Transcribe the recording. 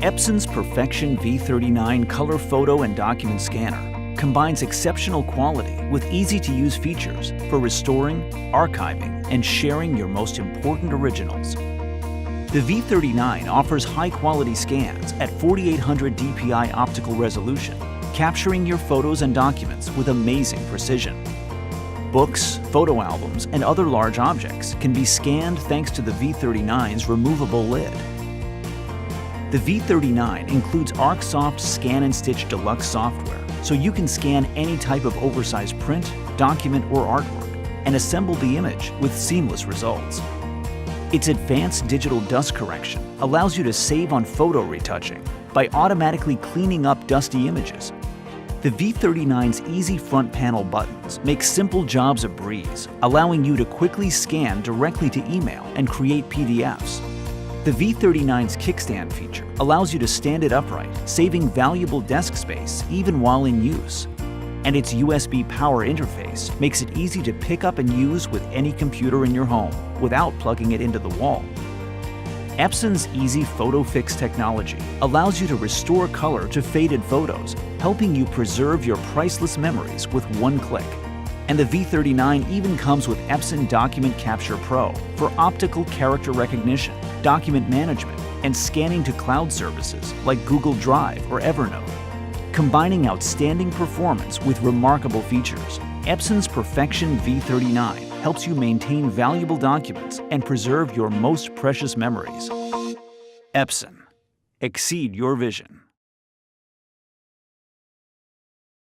Epson's Perfection V39 color photo and document scanner combines exceptional quality with easy-to-use features for restoring, archiving, and sharing your most important originals. The V39 offers high-quality scans at 4800 dpi optical resolution, capturing your photos and documents with amazing precision. Books, photo albums, and other large objects can be scanned thanks to the V39's removable lid. The V39 includes ArcSoft Scan and Stitch Deluxe software, so you can scan any type of oversized print, document, or artwork and assemble the image with seamless results. Its advanced digital dust correction allows you to save on photo retouching by automatically cleaning up dusty images. The V39's easy front panel buttons make simple jobs a breeze, allowing you to quickly scan directly to email and create PDFs. The V39's kickstand feature allows you to stand it upright, saving valuable desk space even while in use. And its USB power interface makes it easy to pick up and use with any computer in your home without plugging it into the wall. Epson's Easy Photo Fix technology allows you to restore color to faded photos, helping you preserve your priceless memories with one click. And the V39 even comes with Epson Document Capture Pro for optical character recognition, document management, and scanning to cloud services like Google Drive or Evernote. Combining outstanding performance with remarkable features, Epson's Perfection V39 helps you maintain valuable documents and preserve your most precious memories. Epson. Exceed your vision.